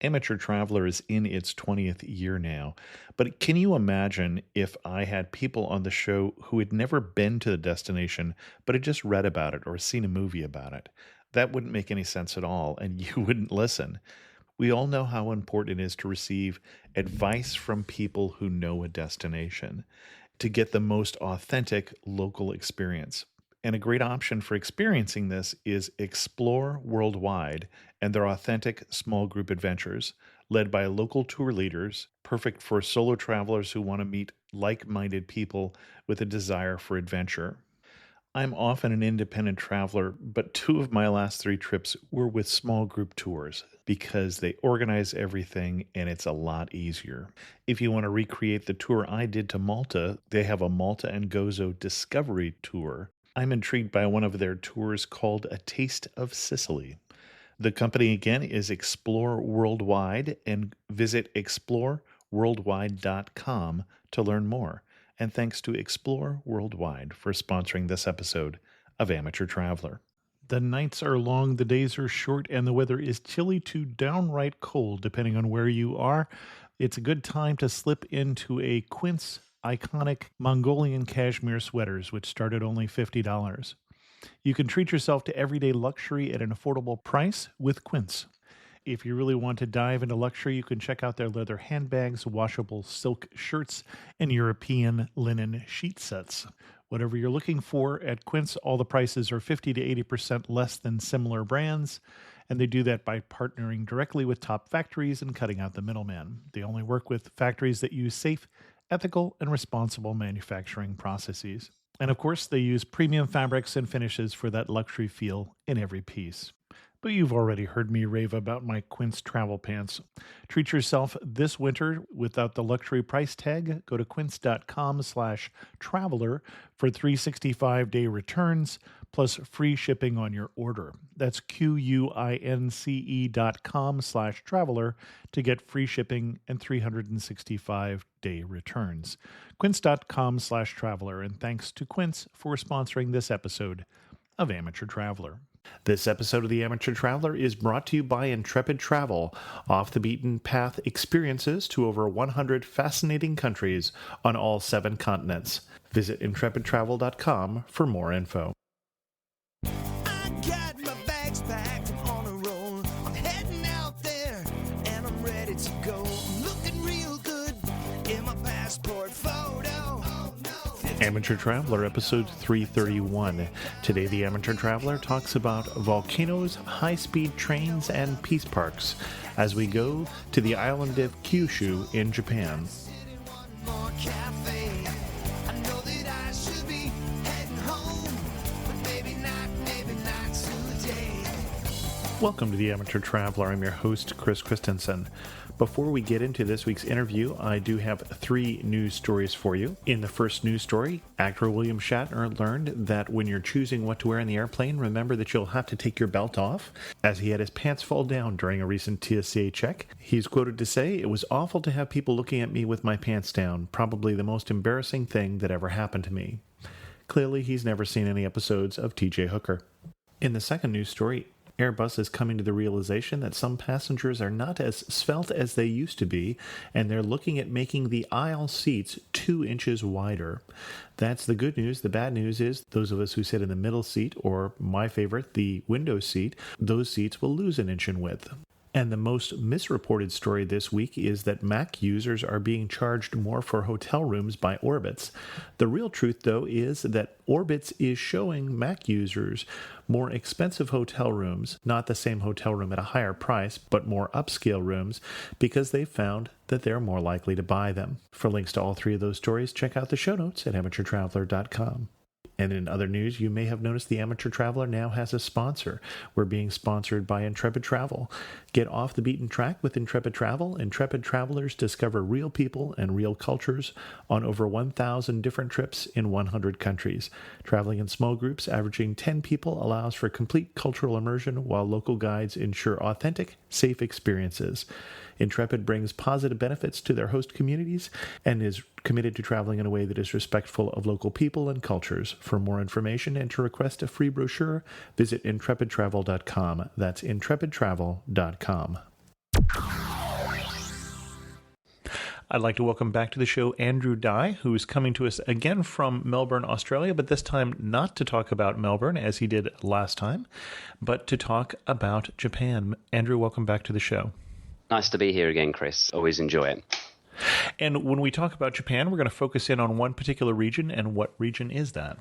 Amateur Traveler is in its 20th year now, but can you imagine if I had people on the show who had never been to the destination but had just read about it or seen a movie about it? That wouldn't make any sense at all, and you wouldn't listen. We all know how important it is to receive advice from people who know a destination to get the most authentic local experience. And a great option for experiencing this is Explore Worldwide and their authentic small group adventures, led by local tour leaders, perfect for solo travelers who want to meet like minded people with a desire for adventure. I'm often an independent traveler, but two of my last three trips were with small group tours because they organize everything and it's a lot easier. If you want to recreate the tour I did to Malta, they have a Malta and Gozo Discovery Tour. I'm intrigued by one of their tours called A Taste of Sicily. The company again is Explore Worldwide, and visit exploreworldwide.com to learn more. And thanks to Explore Worldwide for sponsoring this episode of Amateur Traveler. The nights are long, the days are short, and the weather is chilly to downright cold, depending on where you are. It's a good time to slip into a Quince iconic Mongolian cashmere sweaters, which start at only $50. You can treat yourself to everyday luxury at an affordable price with Quince. If you really want to dive into luxury, you can check out their leather handbags, washable silk shirts, and European linen sheet sets. Whatever you're looking for at Quince, all the prices are 50 to 80% less than similar brands, and they do that by partnering directly with top factories and cutting out the middleman. They only work with factories that use safe, ethical, and responsible manufacturing processes. And of course, they use premium fabrics and finishes for that luxury feel in every piece. But you've already heard me rave about my Quince travel pants. Treat yourself this winter without the luxury price tag. Go to quince.com/traveler for 365-day returns plus free shipping on your order. That's QUINCE.com/traveler to get free shipping and 365-day returns. Quince.com/traveler, and thanks to Quince for sponsoring this episode of Amateur Traveler. This episode of The Amateur Traveler is brought to you by Intrepid Travel, off the beaten path experiences to over 100 fascinating countries on all 7 continents. Visit intrepidtravel.com for more info. I got my bags packed, I'm on a roll. I'm heading out there and I'm ready to go. I'm looking real good in my passport photo. Amateur Traveler, episode 331. Today, the Amateur Traveler talks about volcanoes, high-speed trains, and peace parks as we go to the island of Kyushu in Japan. Welcome to the Amateur Traveler. I'm your host, Chris Christensen. Before we get into this week's interview, I do have 3 news stories for you. In the first news story, actor William Shatner learned that when you're choosing what to wear in the airplane, remember that you'll have to take your belt off, as he had his pants fall down during a recent TSA check. He's quoted to say, "It was awful to have people looking at me with my pants down, probably the most embarrassing thing that ever happened to me." Clearly, he's never seen any episodes of TJ Hooker. In the second news story, Airbus is coming to the realization that some passengers are not as svelte as they used to be, and they're looking at making the aisle seats 2 inches wider. That's the good news. The bad news is those of us who sit in the middle seat, or my favorite, the window seat, those seats will lose an inch in width. And the most misreported story this week is that Mac users are being charged more for hotel rooms by Orbitz. The real truth, though, is that Orbitz is showing Mac users more expensive hotel rooms, not the same hotel room at a higher price, but more upscale rooms, because they've found that they're more likely to buy them. For links to all 3 of those stories, check out the show notes at amateurtraveler.com. And in other news, you may have noticed the Amateur Traveler now has a sponsor. We're being sponsored by Intrepid Travel. Get off the beaten track with Intrepid Travel. Intrepid Travelers discover real people and real cultures on over 1,000 different trips in 100 countries. Traveling in small groups averaging 10 people allows for complete cultural immersion, while local guides ensure authentic, safe experiences. Intrepid brings positive benefits to their host communities and is committed to traveling in a way that is respectful of local people and cultures. For more information and to request a free brochure, visit intrepidtravel.com. That's intrepidtravel.com. I'd like to welcome back to the show Andrew Dye, who is coming to us again from Melbourne, Australia, but this time not to talk about Melbourne as he did last time, but to talk about Japan. Andrew, welcome back to the show. Nice to be here again, Chris. Always enjoy it. And when we talk about Japan, we're going to focus in on one particular region, and what region is that?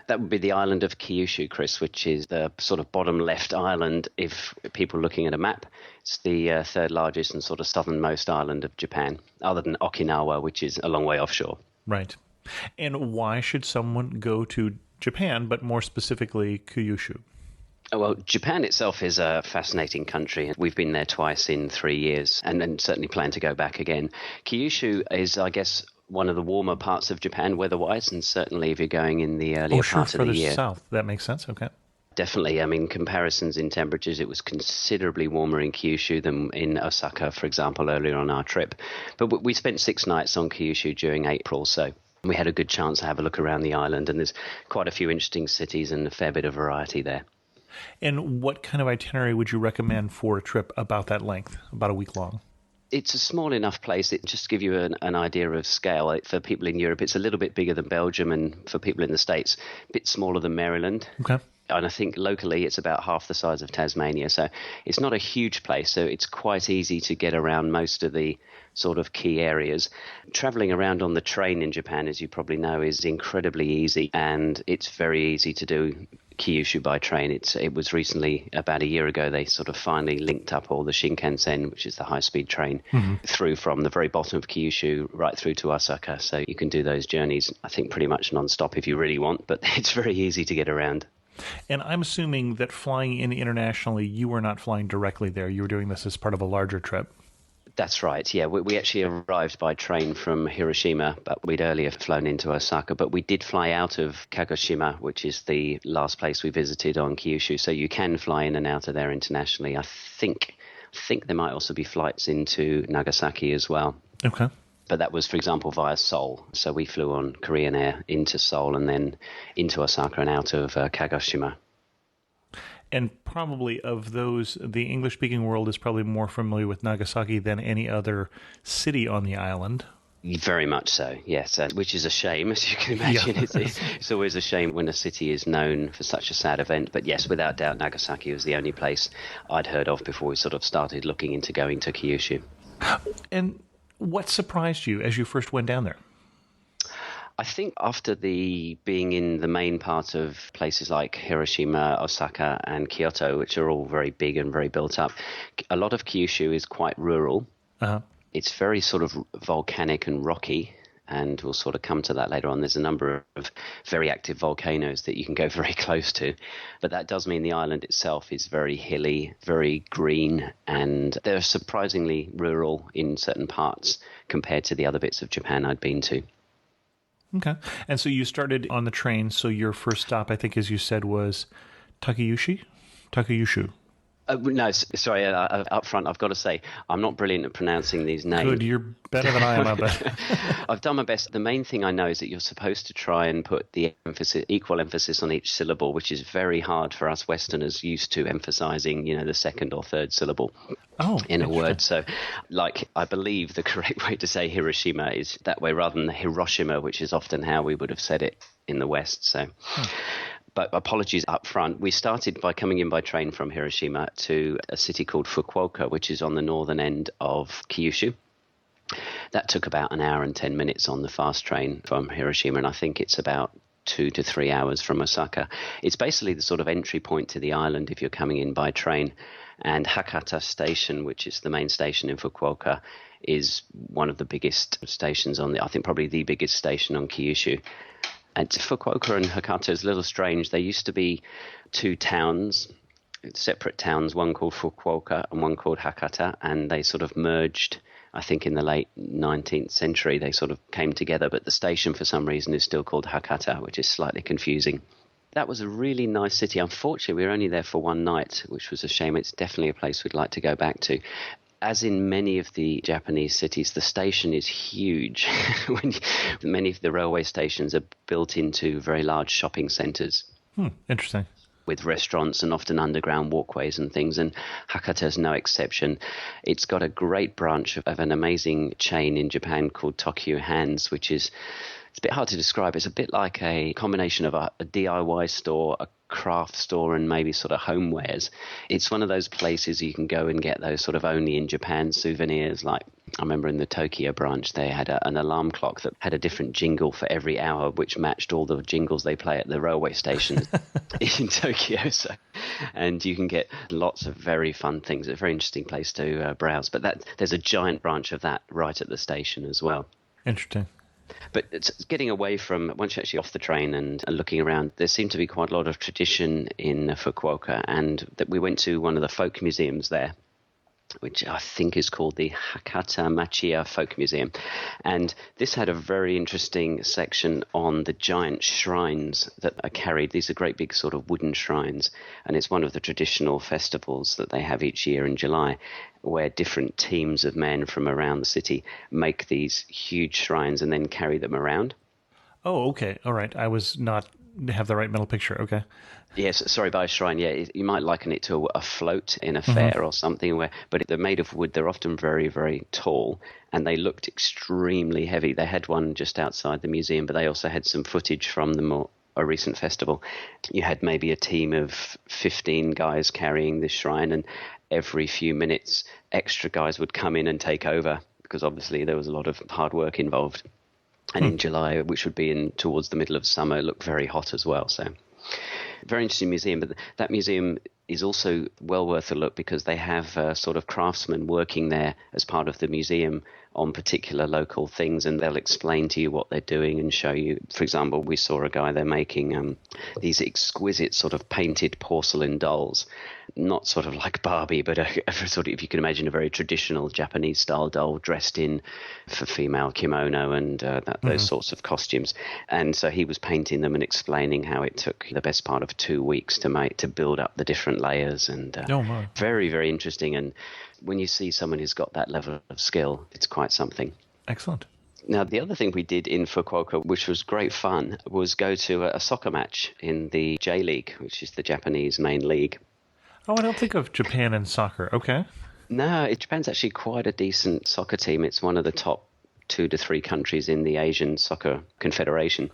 That would be the island of Kyushu, Chris, which is the sort of bottom left island if people are looking at a map. It's the third largest and sort of southernmost island of Japan, other than Okinawa, which is a long way offshore. Right. And why should someone go to Japan, but more specifically Kyushu? Well, Japan itself is a fascinating country. We've been there twice in 3 years and certainly plan to go back again. Kyushu is, I guess, one of the warmer parts of Japan weather-wise, and certainly if you're going in the earlier part of the year. Further south. That makes sense. Okay. Definitely. I mean, comparisons in temperatures, it was considerably warmer in Kyushu than in Osaka, for example, earlier on our trip. But we spent 6 nights on Kyushu during April, so we had a good chance to have a look around the island, and there's quite a few interesting cities and a fair bit of variety there. And what kind of itinerary would you recommend for a trip about that length, about a week long? It's a small enough place. It just to give you an idea of scale. For people in Europe, it's a little bit bigger than Belgium, and for people in the States, a bit smaller than Maryland. Okay. And I think locally it's about half the size of Tasmania. So it's not a huge place. So it's quite easy to get around most of the sort of key areas. Traveling around on the train in Japan, as you probably know, is incredibly easy. And it's very easy to do Kyushu by train. It was recently, about a year ago, they sort of finally linked up all the Shinkansen, which is the high-speed train, through from the very bottom of Kyushu right through to Osaka. So you can do those journeys, I think, pretty much non-stop if you really want. But it's very easy to get around. And I'm assuming that flying in internationally, you were not flying directly there. You were doing this as part of a larger trip. That's right, yeah. We actually arrived by train from Hiroshima, but we'd earlier flown into Osaka. But we did fly out of Kagoshima, which is the last place we visited on Kyushu. So you can fly in and out of there internationally. I think there might also be flights into Nagasaki as well. Okay. But that was, for example, via Seoul. So we flew on Korean Air into Seoul and then into Osaka and out of Kagoshima. And probably of those, the English-speaking world is probably more familiar with Nagasaki than any other city on the island. Very much so, yes, which is a shame, as you can imagine. Yeah. It's always a shame when a city is known for such a sad event. But yes, without doubt, Nagasaki was the only place I'd heard of before we sort of started looking into going to Kyushu. And what surprised you as you first went down there? I think after being in the main part of places like Hiroshima, Osaka and Kyoto, which are all very big and very built up, a lot of Kyushu is quite rural. Uh-huh. It's very sort of volcanic and rocky, and we'll sort of come to that later on. There's a number of very active volcanoes that you can go very close to, but that does mean the island itself is very hilly, very green, and they're surprisingly rural in certain parts compared to the other bits of Japan I'd been to. Okay. And so you started on the train, so your first stop, I think, as you said, was Takayushu? No, sorry, up front, I've got to say, I'm not brilliant at pronouncing these names. Good, you're better than I am, I bet. I've done my best. The main thing I know is that you're supposed to try and put the equal emphasis on each syllable, which is very hard for us Westerners used to emphasizing, the second or third syllable in a word. So, I believe the correct way to say Hiroshima is that way rather than Hiroshima, which is often how we would have said it in the West. So... But apologies up front. We started by coming in by train from Hiroshima to a city called Fukuoka, which is on the northern end of Kyushu. That took about an hour and 10 minutes on the fast train from Hiroshima, and I think it's about 2 to 3 hours from Osaka. It's basically the sort of entry point to the island if you're coming in by train. And Hakata Station, which is the main station in Fukuoka, is one of the biggest stations I think probably the biggest station on Kyushu. And Fukuoka and Hakata is a little strange. They used to be 2 towns, separate towns, one called Fukuoka and one called Hakata, and they sort of merged, I think, in the late 19th century. They sort of came together, but the station for some reason is still called Hakata, which is slightly confusing. That was a really nice city. Unfortunately, we were only there for one night, which was a shame. It's definitely a place we'd like to go back to. As in many of the Japanese cities, the station is huge. Many of the railway stations are built into very large shopping centres. Interesting. with restaurants and often underground walkways and things, and Hakata is no exception. It's got a great branch of an amazing chain in Japan called Tokyo Hands, which is, it's a bit hard to describe. It's a bit like a combination of a DIY store, a craft store, and maybe sort of homewares. It's one of those places you can go and get those sort of only in Japan souvenirs. Like, I remember in the Tokyo branch, they had an alarm clock that had a different jingle for every hour, which matched all the jingles they play at the railway station in Tokyo. So, and you can get lots of very fun things. It's a very interesting place to browse. But there's a giant branch of that right at the station as well. Interesting. But it's getting away from, once you're actually off the train and looking around, there seemed to be quite a lot of tradition in Fukuoka, and that we went to one of the folk museums there, which I think is called the Hakata Machiya Folk Museum. And this had a very interesting section on the giant shrines that are carried. These are great big sort of wooden shrines, and it's one of the traditional festivals that they have each year in July, where different teams of men from around the city make these huge shrines and then carry them around. Oh, okay. All right. I was not have the right mental picture. Okay. Yes, sorry, by a shrine, yeah. You might liken it to a float in a fair or something, but they're made of wood. They're often very, very tall, and they looked extremely heavy. They had one just outside the museum, but they also had some footage from a recent festival. You had maybe a team of 15 guys carrying this shrine, and every few minutes, extra guys would come in and take over, because obviously there was a lot of hard work involved. And in July, which would be towards the middle of summer, it looked very hot as well. So, very interesting museum. But that museum is also well worth a look, because they have sort of craftsmen working there as part of the museum on particular local things, and they'll explain to you what they're doing and show you. For example, we saw a guy there making these exquisite sort of painted porcelain dolls, not sort of like Barbie, but a sort of, if you can imagine, a very traditional Japanese style doll dressed in for female kimono and those sorts of costumes. And so he was painting them and explaining how it took the best part of 2 weeks to build up the different layers, and very, very interesting. And when you see someone who's got that level of skill, it's quite something. Excellent. Now, the other thing we did in Fukuoka, which was great fun, was go to a soccer match in the J-League, which is the Japanese main league. Oh, I don't think of Japan and soccer. Okay. No, Japan's actually quite a decent soccer team. It's one of the top 2 to 3 countries in the Asian Soccer Confederation.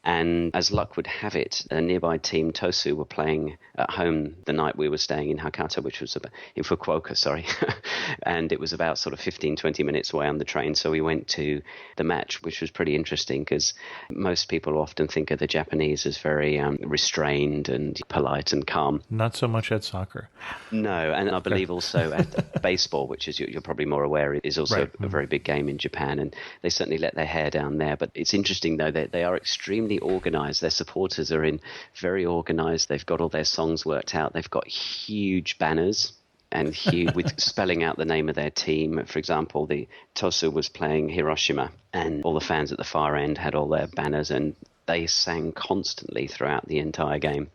And as luck would have it, a nearby team, Tosu, were playing at home the night we were staying in Hakata, which was in Fukuoka, sorry. And it was about sort of 15, 20 minutes away on the train. So we went to the match, which was pretty interesting, because most people often think of the Japanese as very restrained and polite and calm. Not so much at soccer. No, and I believe also at baseball, which is you're probably more aware, is also a very big game in Japan. And they certainly let their hair down there. But it's interesting, though, that they are extremely organized. Their supporters are very organized. They've got all their songs worked out. They've got huge banners and with spelling out the name of their team. For example, the Tosu was playing Hiroshima, and all the fans at the far end had all their banners, and they sang constantly throughout the entire game.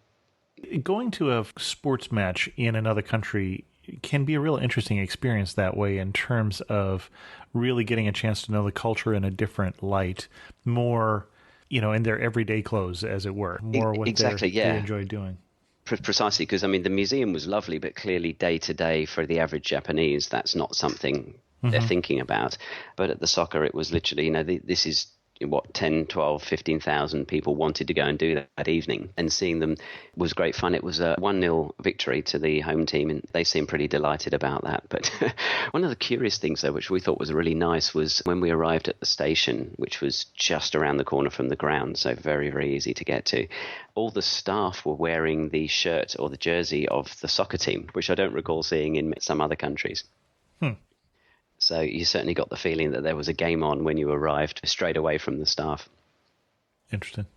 Going to a sports match in another country can be a real interesting experience that way, in terms of really getting a chance to know the culture in a different light, more, in their everyday clothes, as it were, more what they enjoy doing. Precisely, because, the museum was lovely, but clearly day to day for the average Japanese, that's not something they're thinking about. But at the soccer, it was literally, this is what 10, 12, 15,000 people wanted to go and do that evening, and seeing them was great fun. It was a 1-0 victory to the home team, and they seemed pretty delighted about that. But one of the curious things, though, which we thought was really nice, was when we arrived at the station, which was just around the corner from the ground, so very, very easy to get to. All the staff were wearing the shirt or the jersey of the soccer team, which I don't recall seeing in some other countries. So you certainly got the feeling that there was a game on when you arrived, straight away from the staff. Interesting.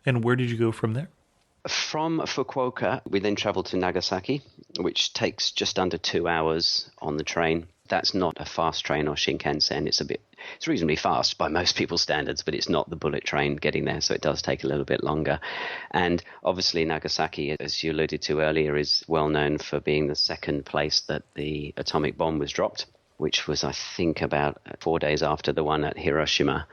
And where did you go from there? From Fukuoka, we then traveled to Nagasaki, which takes just under 2 hours on the train. That's not a fast train or Shinkansen. It's reasonably fast by most people's standards, but it's not the bullet train getting there, so it does take a little bit longer. And obviously Nagasaki, as you alluded to earlier, is well known for being the second place that the atomic bomb was dropped, which was, I think, about 4 days after the one at Hiroshima.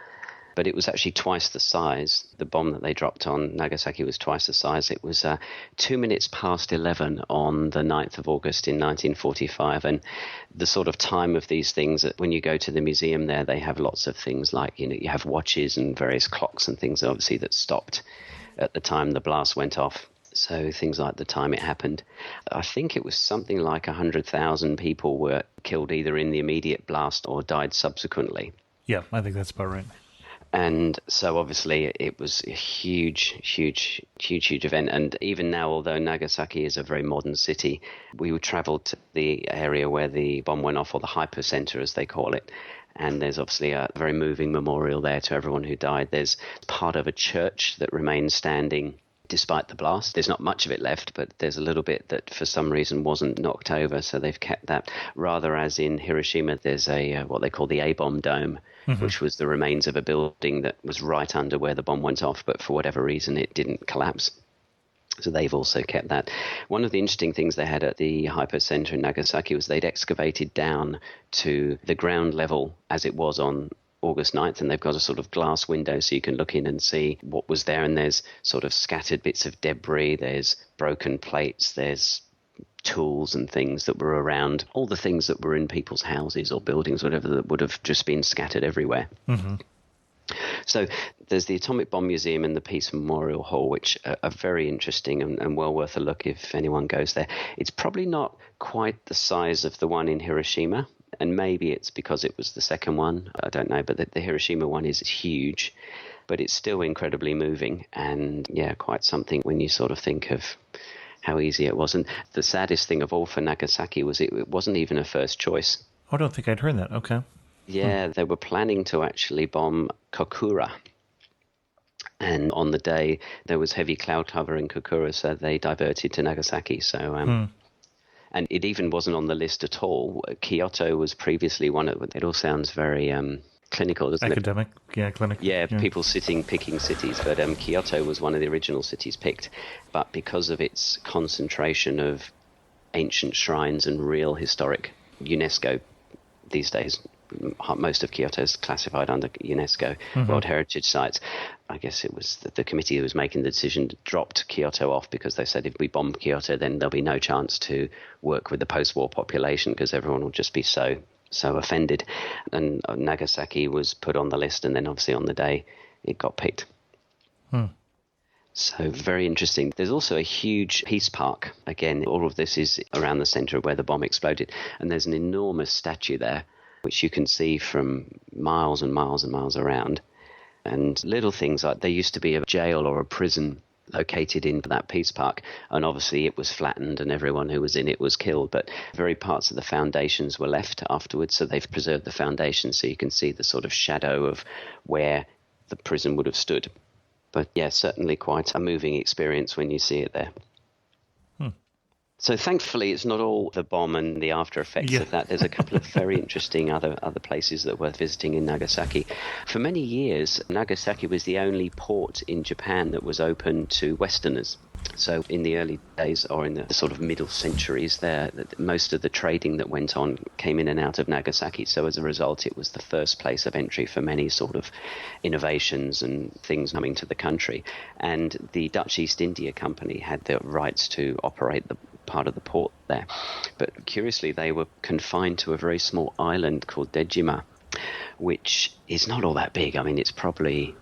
but it was actually twice the size. The bomb that they dropped on Nagasaki was twice the size. It was 2 minutes past 11 on the 9th of August in 1945. And the sort of time of these things, when you go to the museum there, they have lots of things like, you have watches and various clocks and things, obviously, that stopped at the time the blast went off. So things like the time it happened. I think it was something like 100,000 people were killed either in the immediate blast or died subsequently. Yeah, I think that's about right. And so obviously it was a huge event. And even now, although Nagasaki is a very modern city, we would travel to the area where the bomb went off, or the hypocenter as they call it. And there's obviously a very moving memorial there to everyone who died. There's part of a church that remains standing despite the blast. There's not much of it left, but there's a little bit that for some reason wasn't knocked over, so they've kept that. Rather, as in Hiroshima, there's a what they call the A-bomb dome, which was the remains of a building that was right under where the bomb went off, but for whatever reason it didn't collapse. So they've also kept that. One of the interesting things they had at the hypocenter in Nagasaki was they'd excavated down to the ground level as it was on August 9th, and they've got a sort of glass window so you can look in and see what was there. And there's sort of scattered bits of debris, there's broken plates, there's tools and things that were around, all the things that were in people's houses or buildings, whatever, that would have just been scattered everywhere. So there's the Atomic Bomb Museum and the Peace Memorial Hall, which are very interesting and well worth a look if anyone goes there. It's probably not quite the size of the one in Hiroshima, and maybe it's because it was the second one, I don't know, but the Hiroshima one is huge, but it's still incredibly moving, and yeah, quite something when you sort of think of how easy it was. And the saddest thing of all for Nagasaki was it wasn't even a first choice. I don't think I'd heard that. Okay. Yeah, they were planning to actually bomb Kokura. And on the day, there was heavy cloud cover in Kokura, so they diverted to Nagasaki. So, and it even wasn't on the list at all. Kyoto was previously one of it. All sounds very clinical, doesn't Academic, it? yeah, clinical. Yeah, people picking cities, but Kyoto was one of the original cities picked. But because of its concentration of ancient shrines and real historic UNESCO these days, most of Kyoto is classified under UNESCO World Heritage Sites. I guess it was the committee who was making the decision dropped Kyoto off because they said if we bomb Kyoto, then there'll be no chance to work with the post-war population because everyone will just be so offended. And Nagasaki was put on the list, and then obviously on the day it got picked. So very interesting. There's also a huge peace park. Again, all of this is around the center of where the bomb exploded, and there's an enormous statue there which you can see from miles and miles and miles around. And little things like there used to be a jail or a prison located in that peace park, and obviously it was flattened and everyone who was in it was killed, but very parts of the foundations were left afterwards, so they've preserved the foundations so you can see the sort of shadow of where the prison would have stood. But yeah, certainly quite a moving experience when you see it there. So thankfully, it's not all the bomb and the after effects of that. There's a couple of very interesting other places that are worth visiting in Nagasaki. For many years, Nagasaki was the only port in Japan that was open to Westerners. So in the early days, or in the sort of middle centuries there, most of the trading that went on came in and out of Nagasaki. So as a result, it was the first place of entry for many sort of innovations and things coming to the country. And the Dutch East India Company had the rights to operate the part of the port there. But curiously, they were confined to a very small island called Dejima, which is not all that big. I mean, it's probably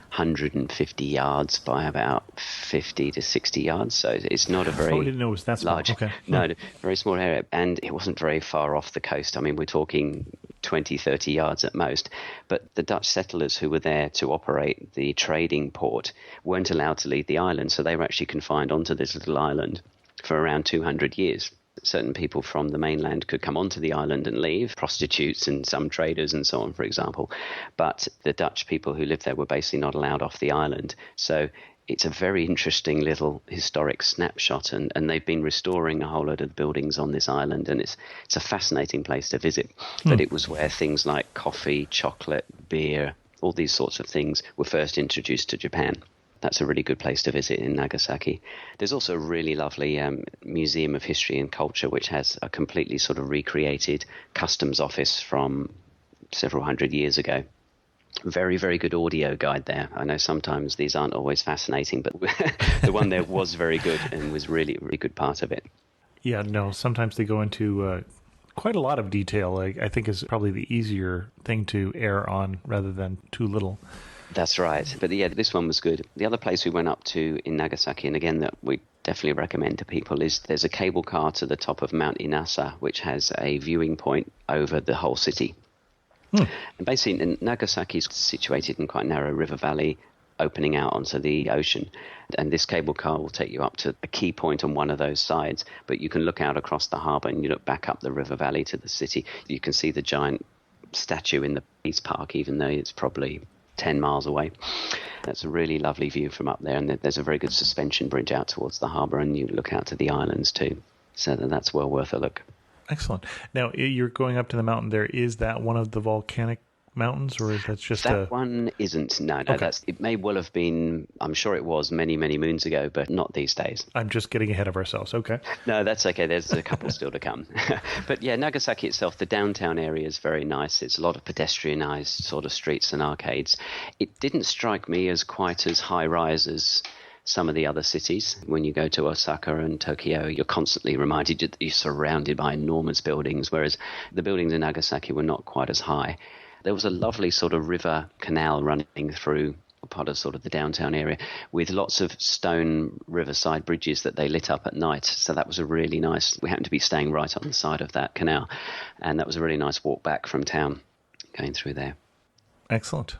150 yards by about 50 to 60 yards, so it's not a very I didn't know it was that small. large. Okay. No, very small area, and it wasn't very far off the coast. I mean, we're talking 20, 30 yards at most. But the Dutch settlers who were there to operate the trading port weren't allowed to leave the island, so they were actually confined onto this little island for around 200 years. Certain people from the mainland could come onto the island and leave, prostitutes and some traders and so on, for example. But the Dutch people who lived there were basically not allowed off the island. So it's a very interesting little historic snapshot, and they've been restoring a whole load of buildings on this island, and it's a fascinating place to visit. But it was where things like coffee, chocolate, beer, all these sorts of things were first introduced to Japan. That's a really good place to visit in Nagasaki. There's also a really lovely museum of history and culture, which has a completely sort of recreated customs office from several hundred years ago. Very, very good audio guide there. I know sometimes these aren't always fascinating, but the one there was very good and was really, really good part of it. Yeah, no, sometimes they go into quite a lot of detail. I think is probably the easier thing to err on rather than too little. That's right. But yeah, this one was good. The other place we went up to in Nagasaki, and again that we definitely recommend to people, is there's a cable car to the top of Mount Inasa, which has a viewing point over the whole city. And basically, Nagasaki is situated in quite a narrow river valley opening out onto the ocean. And this cable car will take you up to a key point on one of those sides. But you can look out across the harbour and you look back up the river valley to the city. You can see the giant statue in the Peace Park, even though it's probably 10 miles away. That's a really lovely view from up there. And there's a very good suspension bridge out towards the harbour, and you look out to the islands too. So that's well worth a look. Excellent. Now, you're going up to the mountain there. Is that one of the volcanic mountains, or is that just that one isn't? No, okay. It may well have been. I'm sure it was many, many moons ago, but not these days. I'm just getting ahead of ourselves. Okay. No, that's okay. There's a couple still to come. But yeah, Nagasaki itself, the downtown area is very nice. It's a lot of pedestrianised sort of streets and arcades. It didn't strike me as quite as high-rise as some of the other cities. When you go to Osaka and Tokyo, you're constantly reminded that you're surrounded by enormous buildings, whereas the buildings in Nagasaki were not quite as high. There was a lovely sort of river canal running through part of sort of the downtown area with lots of stone riverside bridges that they lit up at night. So that was a really nice, we happened to be staying right on the side of that canal, and that was a really nice walk back from town going through there. Excellent.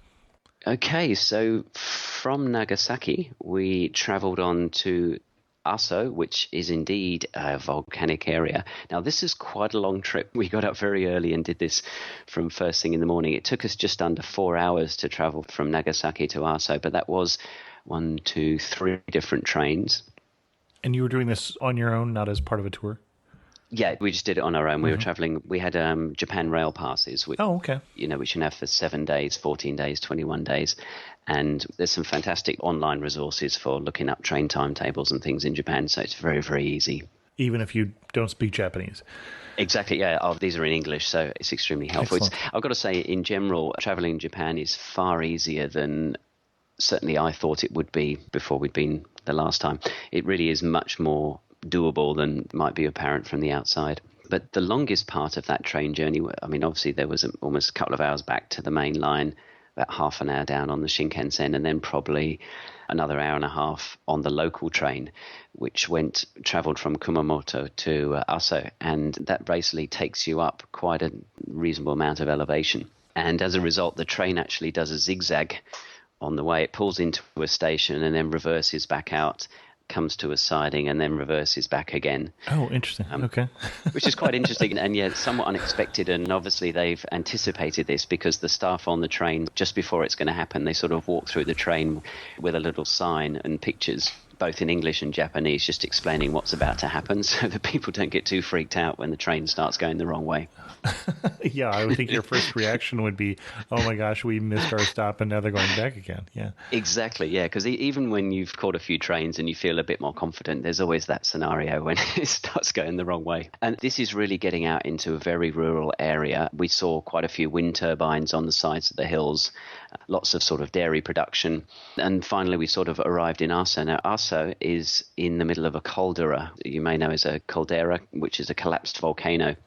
Okay, so from Nagasaki, we travelled on to Aso, which is indeed a volcanic area. Now, this is quite a long trip. We got up very early and did this from first thing in the morning. It took us just under 4 hours to travel from Nagasaki to Aso, but that was 1, 2, 3 different trains. And you were doing this on your own, not as part of a tour? Yeah, we just did it on our own. We were traveling. We had Japan rail passes, which, which you can have for 7 days, 14 days, 21 days. And there's some fantastic online resources for looking up train timetables and things in Japan. So it's very, very easy. Even if you don't speak Japanese. Exactly, yeah. These are in English, so it's extremely helpful. I've got to say, in general, traveling in Japan is far easier than certainly I thought it would be before we'd been the last time. It really is much more doable than might be apparent from the outside. But the longest part of that train journey, I mean, obviously there was almost a couple of hours back to the main line, about half an hour down on the Shinkansen, and then probably another hour and a half on the local train, which travelled from Kumamoto to Aso, and that basically takes you up quite a reasonable amount of elevation. And as a result, the train actually does a zigzag on the way. It pulls into a station and then reverses back out, comes to a siding, and then reverses back again. Oh, interesting. Okay. Which is quite interesting and yet somewhat unexpected. And obviously they've anticipated this because the staff on the train, just before it's going to happen, they sort of walk through the train with a little sign and pictures, both in English and Japanese, just explaining what's about to happen so that people don't get too freaked out when the train starts going the wrong way. Yeah, I would think your first reaction would be, oh my gosh, we missed our stop and now they're going back again. Yeah, exactly. Yeah, because even when you've caught a few trains and you feel a bit more confident, there's always that scenario when it starts going the wrong way. And this is really getting out into a very rural area. We saw quite a few wind turbines on the sides of the hills, lots of sort of dairy production. And finally, we sort of arrived in Aso. Now, Aso is in the middle of a caldera, you may know as a caldera, which is a collapsed volcano.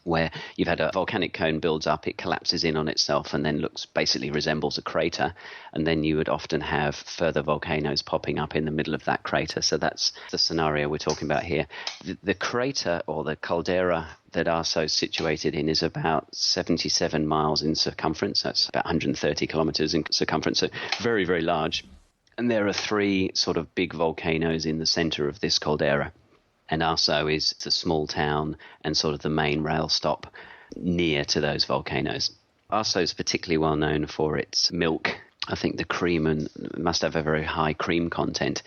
Where you've had a volcanic cone builds up, it collapses in on itself and then basically resembles a crater. And then you would often have further volcanoes popping up in the middle of that crater. So that's the scenario we're talking about here. The crater or the caldera that Aso is situated in is about 77 miles in circumference. That's about 130 kilometers in circumference. So very, very large. And there are 3 sort of big volcanoes in the center of this caldera. And Aso is the small town and sort of the main rail stop near to those volcanoes. Aso is particularly well known for its milk. I think the cream must have a very high cream content.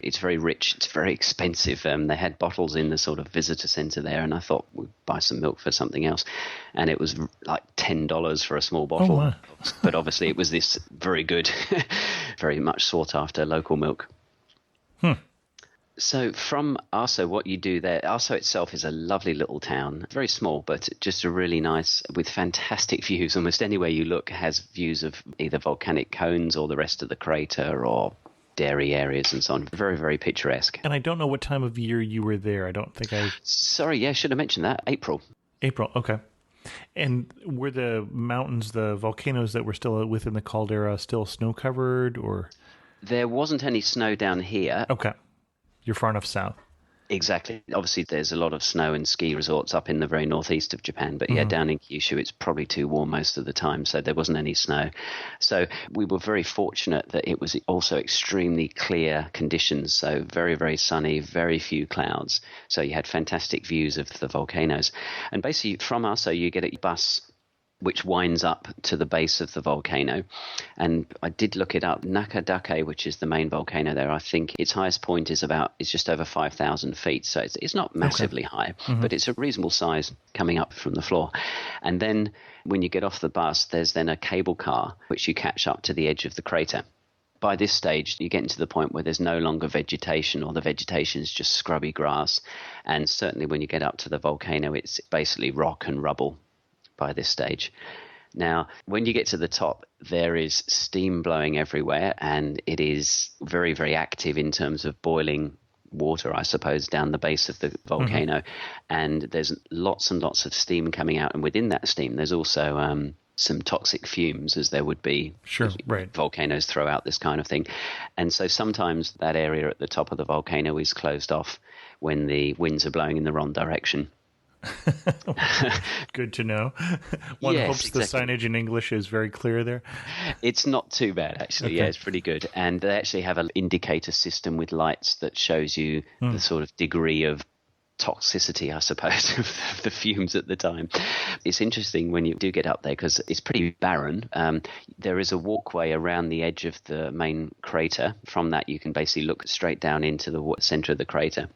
It's very rich. It's very expensive. They had bottles in the sort of visitor center there, and I thought we'd buy some milk for something else. And it was like $10 for a small bottle. Oh, wow. But obviously it was this very good, very much sought after local milk. So from Aso, what you do there, Aso itself is a lovely little town, very small, but just a really nice, with fantastic views. Almost anywhere you look has views of either volcanic cones or the rest of the crater or dairy areas and so on. Very, very picturesque. And I don't know what time of year you were there. I don't think I... Sorry, yeah, should have mentioned that. April. April, okay. And were the mountains, the volcanoes that were still within the caldera still snow-covered, or...? There wasn't any snow down here. Okay. You're far enough south. Exactly. Obviously, there's a lot of snow and ski resorts up in the very northeast of Japan. But yeah, down in Kyushu, it's probably too warm most of the time. So there wasn't any snow. So we were very fortunate that it was also extremely clear conditions. So very, very sunny, very few clouds. So you had fantastic views of the volcanoes. And basically from Aso, you get a bus which winds up to the base of the volcano. And I did look it up. Nagasaki, which is the main volcano there, I think its highest point is just over 5,000 feet. So it's not massively high, but it's a reasonable size coming up from the floor. And then when you get off the bus, there's then a cable car which you catch up to the edge of the crater. By this stage, you're getting to the point where there's no longer vegetation, or the vegetation is just scrubby grass. And certainly when you get up to the volcano, it's basically rock and rubble by this stage. Now, when you get to the top, there is steam blowing everywhere, and it is very, very active in terms of boiling water, I suppose, down the base of the volcano. And there's lots and lots of steam coming out. And within that steam, there's also some toxic fumes, as there would be. Sure, right. Volcanoes throw out this kind of thing. And so sometimes that area at the top of the volcano is closed off when the winds are blowing in the wrong direction. Good to know. One hopes the signage in English is very clear there. It's not too bad, actually. Okay. Yeah, it's pretty good. And they actually have an indicator system with lights that shows you the sort of degree of toxicity, I suppose, of the fumes at the time. It's interesting when you do get up there because it's pretty barren. There is a walkway around the edge of the main crater. From that, you can basically look straight down into the center of the crater.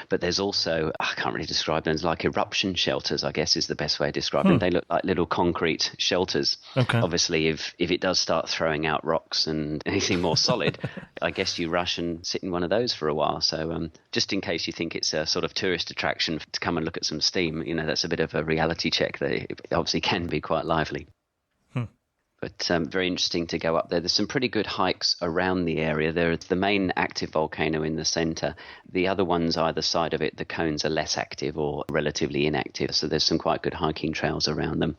But there's also, I can't really describe them, it's like eruption shelters, I guess is the best way of describing them. They look like little concrete shelters. Okay. Obviously, if it does start throwing out rocks and anything more solid, I guess you rush and sit in one of those for a while. So just in case you think it's a sort of tourist attraction to come and look at some steam, that's a bit of a reality check that it obviously can be quite lively. But very interesting to go up there. There's some pretty good hikes around the area. There's the main active volcano in the center. The other ones either side of it, the cones are less active or relatively inactive. So there's some quite good hiking trails around them.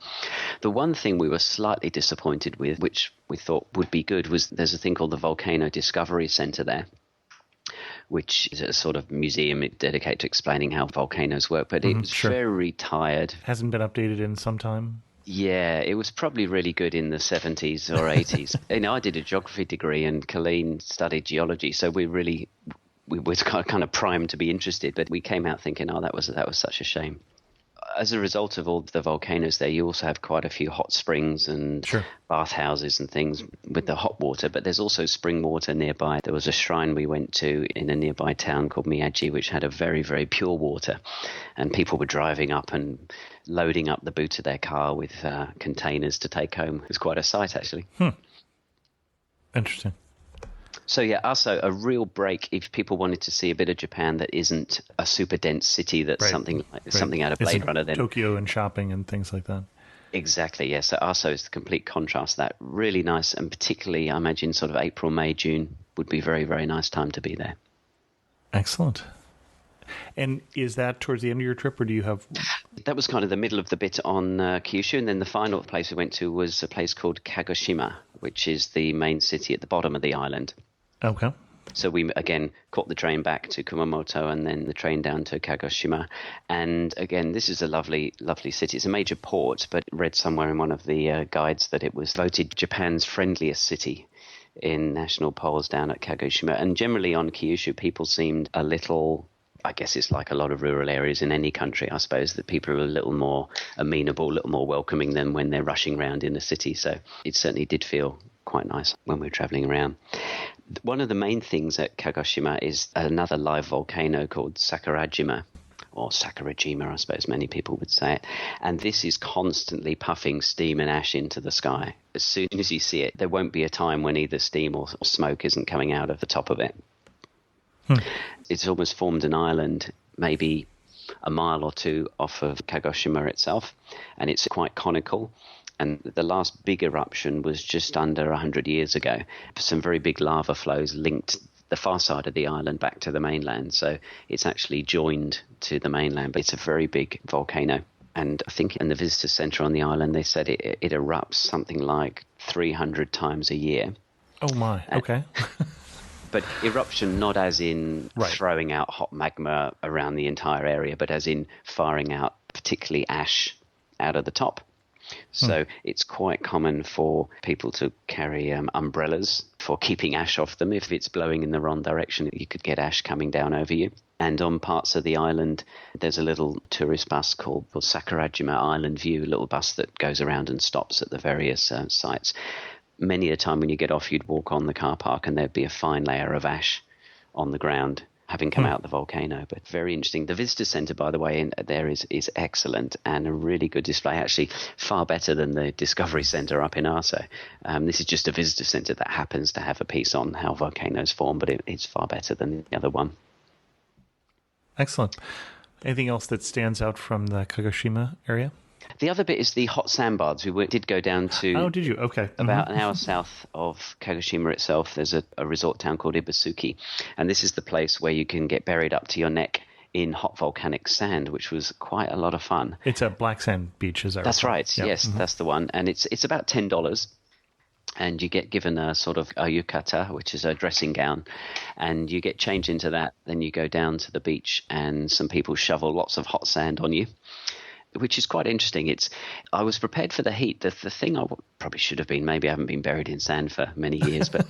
The one thing we were slightly disappointed with, which we thought would be good, was there's a thing called the Volcano Discovery Center there, which is a sort of museum dedicated to explaining how volcanoes work. But it's very tired. Hasn't been updated in some time. Yeah, it was probably really good in the 70s or 80s. I did a geography degree and Colleen studied geology, so we were kind of primed to be interested, but we came out thinking, that was such a shame. As a result of all the volcanoes there, you also have quite a few hot springs and bathhouses and things with the hot water, but there's also spring water nearby. There was a shrine we went to in a nearby town called Miyagi, which had a very, very pure water, and people were driving up and loading up the boot of their car with containers to take home. It was quite a sight, actually. Interesting. So yeah, also a real break if people wanted to see a bit of Japan that isn't a super dense city that's something out of Blade Runner. Then Tokyo and shopping and things like that. Exactly, yeah. So Aso is the complete contrast. That really nice, and particularly I imagine sort of April, May, June would be very, very nice time to be there. Excellent. And is that towards the end of your trip, or do you have... That was kind of the middle of the bit on Kyushu, and then the final place we went to was a place called Kagoshima, which is the main city at the bottom of the island. Okay. So we, again, caught the train back to Kumamoto and then the train down to Kagoshima. And again, this is a lovely, lovely city. It's a major port, but read somewhere in one of the guides that it was voted Japan's friendliest city in national polls down at Kagoshima. And generally on Kyushu, people seemed a little... I guess it's like a lot of rural areas in any country, I suppose, that people are a little more amenable, a little more welcoming than when they're rushing around in the city. So it certainly did feel quite nice when we were traveling around. One of the main things at Kagoshima is another live volcano called Sakurajima, or Sakurajima, I suppose many people would say it. And this is constantly puffing steam and ash into the sky. As soon as you see it, there won't be a time when either steam or smoke isn't coming out of the top of it. It's almost formed an island, maybe a mile or two off of Kagoshima itself, and it's quite conical. And the last big eruption was just under 100 years ago. Some very big lava flows linked the far side of the island back to the mainland. So it's actually joined to the mainland, but it's a very big volcano. And I think in the visitor centre on the island, they said it erupts something like 300 times a year. Oh, my. Okay. But eruption not as in throwing out hot magma around the entire area, but as in firing out particularly ash out of the top. So it's quite common for people to carry umbrellas for keeping ash off them. If it's blowing in the wrong direction, you could get ash coming down over you. And on parts of the island, there's a little tourist bus called Sakurajima Island View, a little bus that goes around and stops at the various sites. Many a time when you get off, you'd walk on the car park and there'd be a fine layer of ash on the ground having come out of the volcano. But very interesting. The visitor centre, by the way, in there is excellent and a really good display, actually far better than the Discovery Centre up in Aso. This is just a visitor centre that happens to have a piece on how volcanoes form, but it's far better than the other one. Excellent. Anything else that stands out from the Kagoshima area? The other bit is the hot sandbars. We did go down to... Oh, did you? Okay. About an hour south of Kagoshima itself, there's a resort town called Ibasuki. And this is the place where you can get buried up to your neck in hot volcanic sand, which was quite a lot of fun. It's a black sand beach, is that right? That's right. Yep. Yes, that's the one. And it's about $10. And you get given a sort of a yukata, which is a dressing gown, and you get changed into that. Then you go down to the beach and some people shovel lots of hot sand on you, which is quite interesting. I was prepared for the heat. The thing I probably should have been, maybe I haven't been buried in sand for many years, but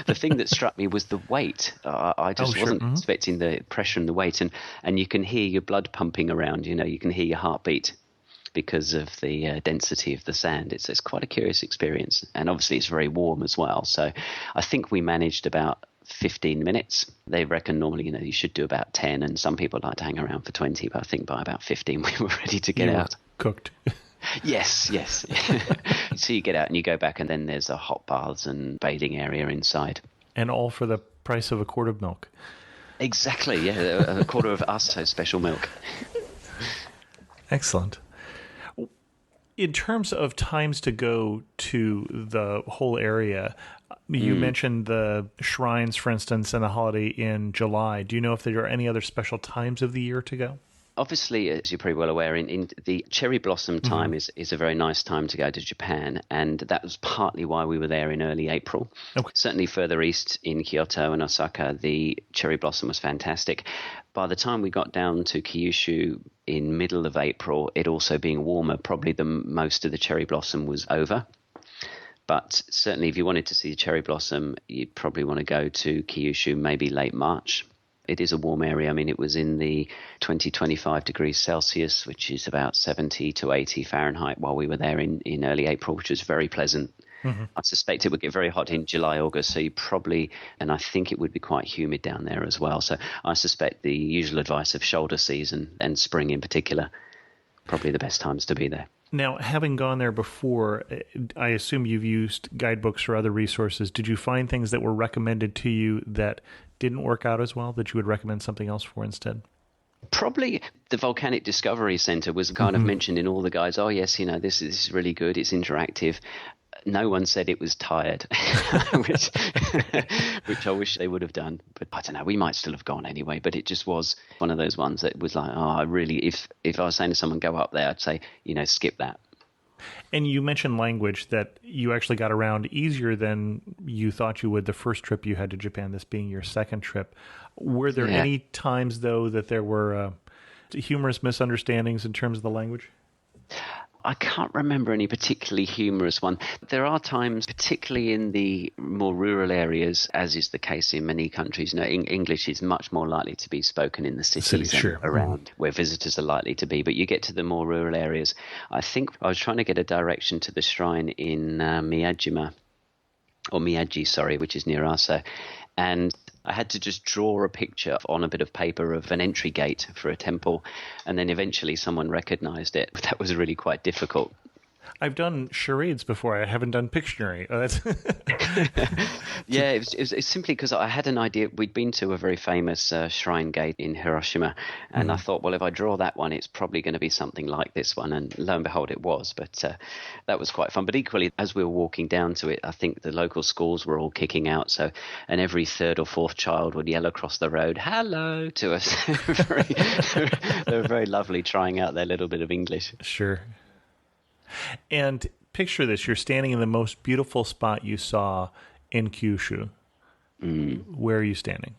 the thing that struck me was the weight. I just wasn't expecting the pressure and the weight. And you can hear your blood pumping around, you can hear your heartbeat because of the density of the sand. It's quite a curious experience. And obviously it's very warm as well. So I think we managed about 15 minutes. They reckon normally, you should do about 10, and some people like to hang around for 20, but I think by about 15 we were ready to get out. Cooked. Yes. So you get out and you go back, and then there's a hot baths and bathing area inside. And all for the price of a quart of milk. Exactly, yeah, a quarter of Aso special milk. Excellent. In terms of times to go to the whole area, you mentioned the shrines, for instance, and the holiday in July. Do you know if there are any other special times of the year to go? Obviously, as you're pretty well aware, in the cherry blossom time is a very nice time to go to Japan, and that was partly why we were there in early April. Okay. Certainly further east in Kyoto and Osaka, the cherry blossom was fantastic. By the time we got down to Kyushu in middle of April, it also being warmer, probably most of the cherry blossom was over. But certainly if you wanted to see the cherry blossom, you'd probably want to go to Kyushu maybe late March. It is a warm area. I mean, it was in the 25 degrees Celsius, which is about 70 to 80 Fahrenheit while we were there in early April, which was very pleasant. Mm-hmm. I suspect it would get very hot in July, August, so you probably, and I think it would be quite humid down there as well. So I suspect the usual advice of shoulder season and spring in particular, probably the best times to be there. Now, having gone there before, I assume you've used guidebooks or other resources. Did you find things that were recommended to you that didn't work out as well, that you would recommend something else for instead? Probably the Volcanic Discovery Center was kind of mentioned in all the guides. Oh, yes, this is really good. It's interactive. No one said it was tired, which I wish they would have done. But I don't know, we might still have gone anyway. But it just was one of those ones that was like, I really, if I was saying to someone, go up there, I'd say, skip that. And you mentioned language, that you actually got around easier than you thought you would the first trip you had to Japan, this being your second trip. Were there any times, though, that there were humorous misunderstandings in terms of the language? I can't remember any particularly humorous one. There are times, particularly in the more rural areas, as is the case in many countries, English is much more likely to be spoken in the cities around where visitors are likely to be. But you get to the more rural areas. I think I was trying to get a direction to the shrine in Miyagi, which is near Aso. And I had to just draw a picture on a bit of paper of an entry gate for a temple, and then eventually someone recognized it. But that was really quite difficult. I've done charades before. I haven't done Pictionary. Oh, that's Yeah, it's simply because I had an idea. We'd been to a very famous shrine gate in Hiroshima, and I thought, well, if I draw that one, it's probably going to be something like this one. And lo and behold, it was. But that was quite fun. But equally, as we were walking down to it, I think the local schools were all kicking out. So, and every third or fourth child would yell across the road, "Hello" to us. They were very lovely, trying out their little bit of English. Sure. And picture this, you're standing in the most beautiful spot you saw in Kyushu. Where are you standing?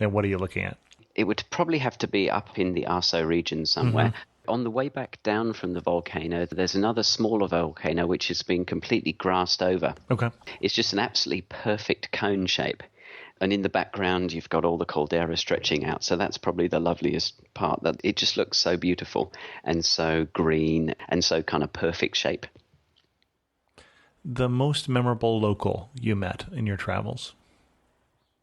And what are you looking at? It would probably have to be up in the Aso region somewhere. On the way back down from the volcano, there's another smaller volcano which has been completely grassed over. Okay. It's just an absolutely perfect cone shape. And in the background, you've got all the caldera stretching out. So that's probably the loveliest part. That it just looks so beautiful and so green and so kind of perfect shape. The most memorable local you met in your travels?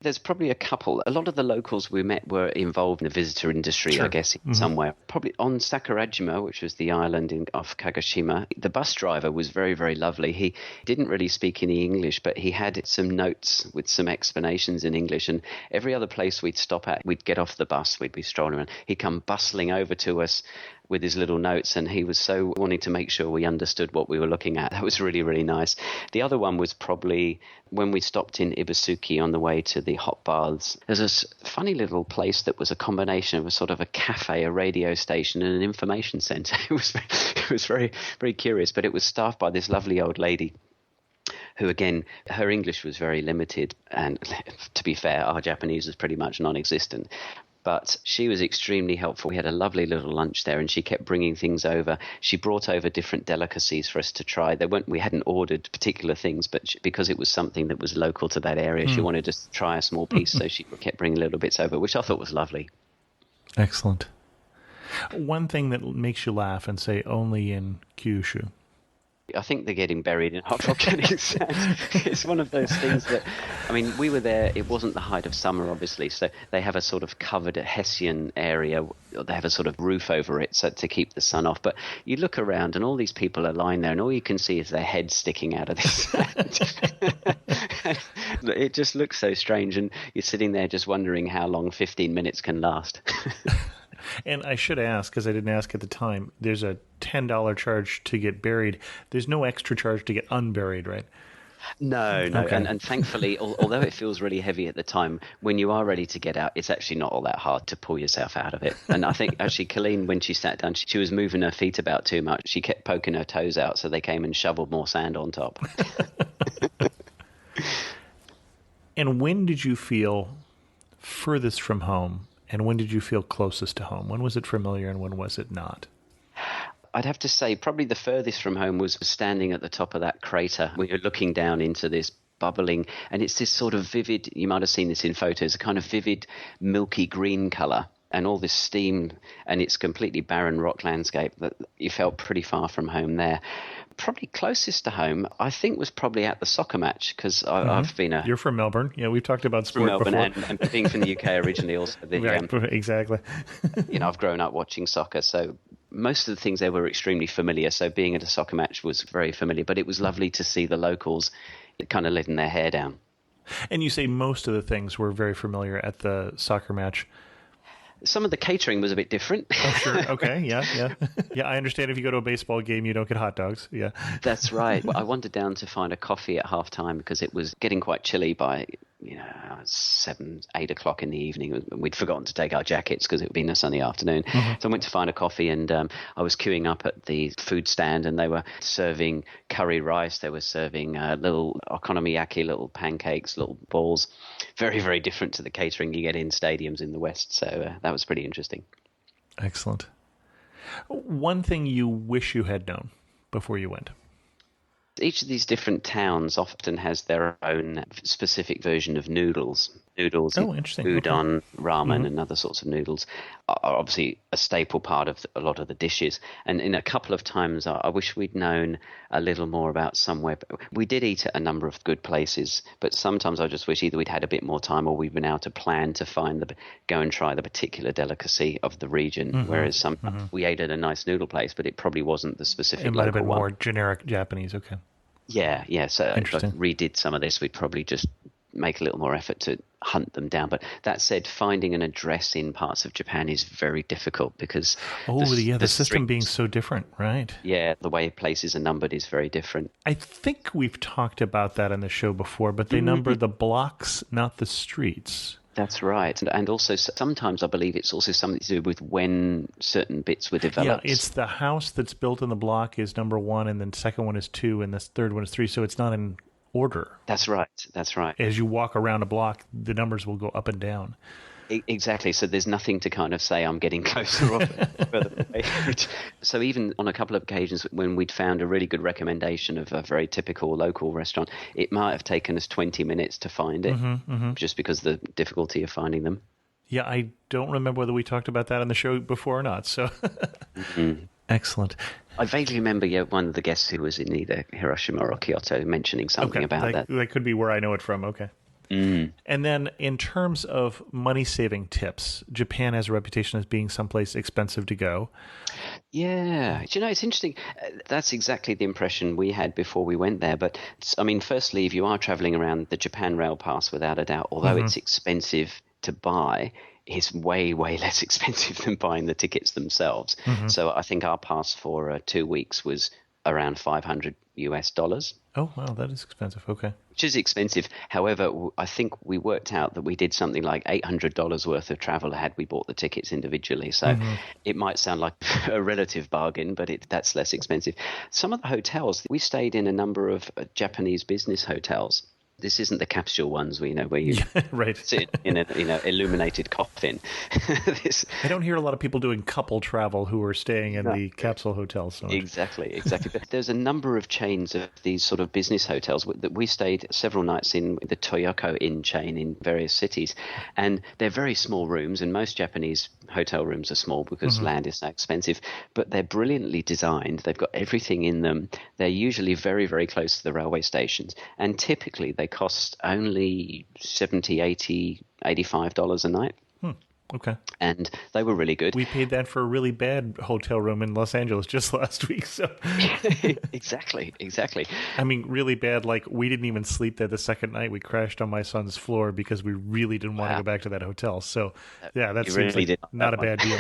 There's probably a couple. A lot of the locals we met were involved in the visitor industry, Sure. I guess, somewhere. Probably on Sakurajima, which was the island off Kagoshima, the bus driver was very, very lovely. He didn't really speak any English, but he had some notes with some explanations in English. And every other place we'd stop at, we'd get off the bus, we'd be strolling around. He'd come bustling over to us with his little notes, and he was so wanting to make sure we understood what we were looking at. That was really, really nice. The other one was probably when we stopped in Ibusuki on the way to the hot baths. There's this funny little place that was a combination of a sort of a cafe, a radio station, and an information centre. It was very, very curious, but it was staffed by this lovely old lady who, again, her English was very limited, and to be fair, our Japanese was pretty much non-existent. But she was extremely helpful. We had a lovely little lunch there, and she kept bringing things over. She brought over different delicacies for us to try. We hadn't ordered particular things, but because it was something that was local to that area, she wanted us to try a small piece, so she kept bringing little bits over, which I thought was lovely. Excellent. One thing that makes you laugh and say only in Kyushu. I think they're getting buried in hot volcanic sand. It's one of those things that, I mean, we were there, it wasn't the height of summer, obviously, so they have a sort of covered Hessian area, they have a sort of roof over it so to keep the sun off, but you look around and all these people are lying there and all you can see is their heads sticking out of this sand. It just looks so strange, and you're sitting there just wondering how long 15 minutes can last. And I should ask, because I didn't ask at the time, there's a $10 charge to get buried. There's no extra charge to get unburied, right? No. Okay. And thankfully, although it feels really heavy at the time, when you are ready to get out, it's actually not all that hard to pull yourself out of it. And I think actually Colleen, when she sat down, she was moving her feet about too much. She kept poking her toes out, so they came and shoveled more sand on top. And when did you feel furthest from home? And when did you feel closest to home? When was it familiar and when was it not? I'd have to say probably the furthest from home was standing at the top of that crater. We were looking down into this bubbling, and it's this sort of vivid, you might have seen this in photos, a kind of vivid milky green colour, and all this steam, and it's completely barren rock landscape that you felt pretty far from home there. Probably closest to home, I think, was probably at the soccer match, because I've been You're from Melbourne. Yeah, we've talked about sport from Melbourne before. and being from the UK originally also. Right, exactly. I've grown up watching soccer, so most of the things there were extremely familiar. So being at a soccer match was very familiar, but it was lovely to see the locals kind of letting their hair down. And you say most of the things were very familiar at the soccer match. Some of the catering was a bit different. Oh, sure. Okay. Yeah. Yeah, I understand if you go to a baseball game, you don't get hot dogs. Yeah. That's right. Well, I wandered down to find a coffee at halftime because it was getting quite chilly by 7, 8 o'clock in the evening. We'd forgotten to take our jackets because it had been a sunny afternoon. So I went to find a coffee, and I was queuing up at the food stand, and they were serving curry rice. They were serving little okonomiyaki, little pancakes, little balls. Very, very different to the catering you get in stadiums in the West. So that was pretty interesting. Excellent. One thing you wish you had known before you went? Each of these different towns often has their own specific version of noodles. noodles, Oh, interesting. udon, ramen, and other sorts of noodles are obviously a staple part of a lot of the dishes. And in a couple of times, I wish we'd known a little more about somewhere. We did eat at a number of good places, but sometimes I just wish either we'd had a bit more time or we'd been able to plan to go and try the particular delicacy of the region. Whereas we ate at a nice noodle place, but it probably wasn't the specific It might have local been one. more generic Japanese. Okay. Yeah. So if I Interesting. redid some of this, we'd probably just make a little more effort to hunt them down. But that said, finding an address in parts of Japan is very difficult because the system streets, being so different, right? yeah, the way places are numbered is very different. I think we've talked about that on the show before, but they number the blocks, not the streets. That's right. And also sometimes I believe it's also something to do with when certain bits were developed. Yeah, it's the house that's built in the block is number 1, and then the second one is 2, and the third one is 3. So it's not in order. That's right. As you walk around a block, the numbers will go up and down. Exactly. So there's nothing to kind of say I'm getting closer or further away. So even on a couple of occasions when we'd found a really good recommendation of a very typical local restaurant, it might have taken us 20 minutes to find it just because of the difficulty of finding them. Yeah, I don't remember whether we talked about that on the show before or not. So Excellent. I vaguely remember one of the guests who was in either Hiroshima or Kyoto mentioning something about that. That could be where I know it from. Okay. And then in terms of money-saving tips, Japan has a reputation as being someplace expensive to go. Yeah. Do you know, it's interesting. That's exactly the impression we had before we went there. But, I mean, firstly, if you are traveling around the Japan Rail Pass, without a doubt, although it's expensive to buy, it's way, way less expensive than buying the tickets themselves. So I think our pass for 2 weeks was around $500 US. Oh, wow, that is expensive. Okay. Which is expensive. However, I think we worked out that we did something like $800 worth of travel had we bought the tickets individually. So it might sound like a relative bargain, but that's less expensive. Some of the hotels, we stayed in a number of Japanese business hotels. This isn't the capsule ones where you sit in an illuminated coffin. I don't hear a lot of people doing couple travel who are staying in the capsule hotels. So Exactly. But there's a number of chains of these sort of business hotels that we stayed several nights in the Toyoko Inn chain in various cities. And they're very small rooms, and most Japanese hotel rooms are small because land is so expensive. But they're brilliantly designed. They've got everything in them. They're usually very, very close to the railway stations. And typically they cost only $70, $80, $85 a night. Okay. And they were really good. We paid that for a really bad hotel room in Los Angeles just last week. So Exactly. I mean, really bad. Like, we didn't even sleep there the second night. We crashed on my son's floor because we really didn't want to go back to that hotel. So, yeah, that seems really like not a bad deal.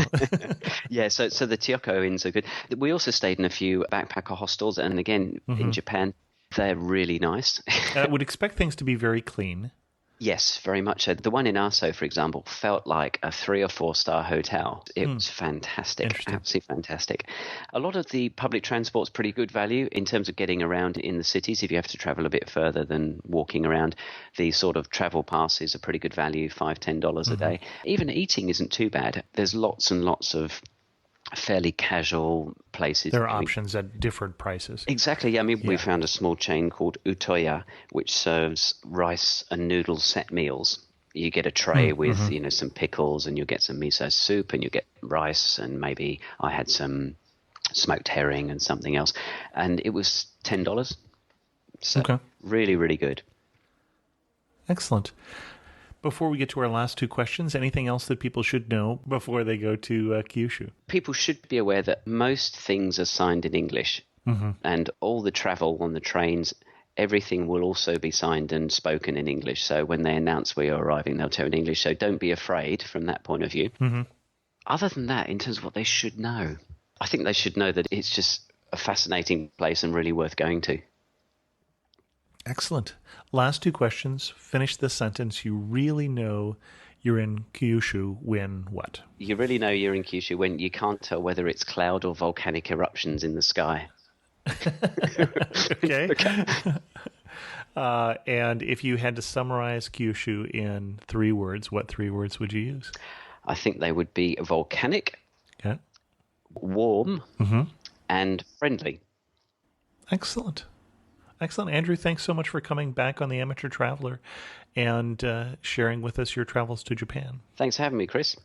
Yeah, so the Toyoko Inns are good. We also stayed in a few backpacker hostels, and again, in Japan, they're really nice. I would expect things to be very clean. Yes, very much so. The one in Aso, for example, felt like a 3 or 4 star hotel. It was fantastic, absolutely fantastic. A lot of the public transport's pretty good value in terms of getting around in the cities. If you have to travel a bit further than walking around, the sort of travel passes are pretty good value, $5, $10 a day. Even eating isn't too bad. There's lots and lots of fairly casual places. There are options at different prices. Exactly. Yeah, I mean, we found a small chain called Utoya, which serves rice and noodle set meals. You get a tray with, some pickles, and you'll get some miso soup, and you get rice, and maybe I had some smoked herring and something else. And it was $10. So really, really good. Excellent. Before we get to our last 2 questions, anything else that people should know before they go to Kyushu? People should be aware that most things are signed in English, and all the travel on the trains, everything will also be signed and spoken in English. So when they announce where you're arriving, they'll tell in English. So don't be afraid from that point of view. Other than that, in terms of what they should know, I think they should know that it's just a fascinating place and really worth going to. Excellent. Last 2 questions. Finish the sentence. You really know you're in Kyushu when what? You really know you're in Kyushu when you can't tell whether it's cloud or volcanic eruptions in the sky. Okay. And if you had to summarize Kyushu in 3 words, what 3 words would you use? I think they would be volcanic, warm, and friendly. Excellent. Excellent. Andrew, thanks so much for coming back on the Amateur Traveler and sharing with us your travels to Japan. Thanks for having me, Chris.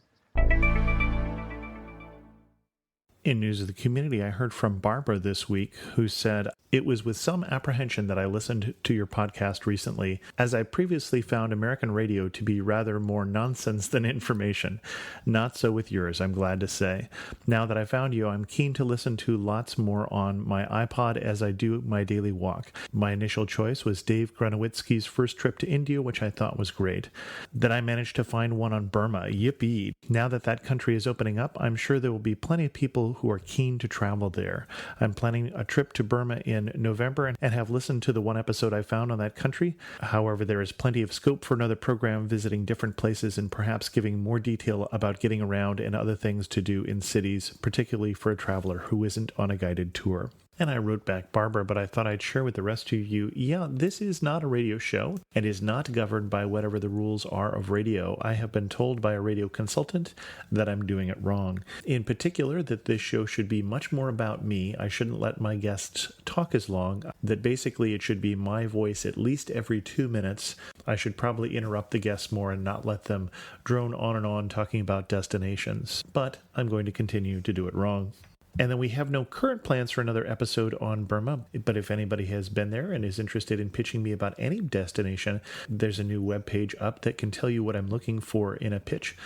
In news of the community, I heard from Barbara this week, who said, "It was with some apprehension that I listened to your podcast recently, as I previously found American radio to be rather more nonsense than information. Not so with yours, I'm glad to say. Now that I found you, I'm keen to listen to lots more on my iPod as I do my daily walk. My initial choice was Dave Grunowitsky's first trip to India, which I thought was great. Then I managed to find one on Burma. Yippee! Now that that country is opening up, I'm sure there will be plenty of people who are keen to travel there. I'm planning a trip to Burma in November and have listened to the one episode I found on that country. However, there is plenty of scope for another program visiting different places and perhaps giving more detail about getting around and other things to do in cities, particularly for a traveler who isn't on a guided tour." And I wrote back, "Barbara, but I thought I'd share with the rest of you, this is not a radio show and is not governed by whatever the rules are of radio. I have been told by a radio consultant that I'm doing it wrong. In particular, that this show should be much more about me. I shouldn't let my guests talk as long. That basically it should be my voice at least every 2 minutes. I should probably interrupt the guests more and not let them drone on and on talking about destinations. But I'm going to continue to do it wrong." And then we have no current plans for another episode on Burma, but if anybody has been there and is interested in pitching me about any destination, there's a new webpage up that can tell you what I'm looking for in a pitch,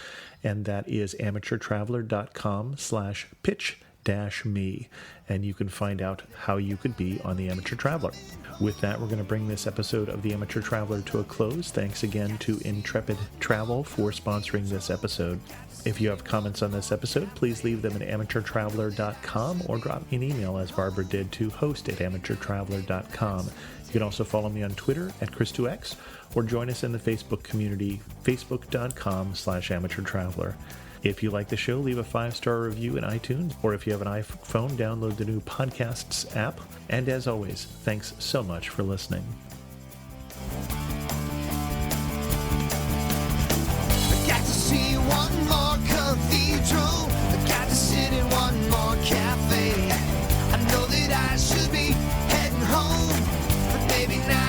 and that is amateurtraveler.com/pitch-me, and you can find out how you could be on the Amateur Traveler. With that, we're going to bring this episode of the Amateur Traveler to a close. Thanks again to Intrepid Travel for sponsoring this episode. If you have comments on this episode, please leave them at amateurtraveler.com or drop me an email, as Barbara did, to host@amateurtraveler.com. You can also follow me on Twitter at Chris2X or join us in the Facebook community, facebook.com/amateurtraveler. If you like the show, leave a 5-star review in iTunes, or if you have an iPhone, download the new Podcasts app. And as always, thanks so much for listening. I got to see one more cathedral. I got to sit in one more cafe. I know that I should be heading home, but maybe not.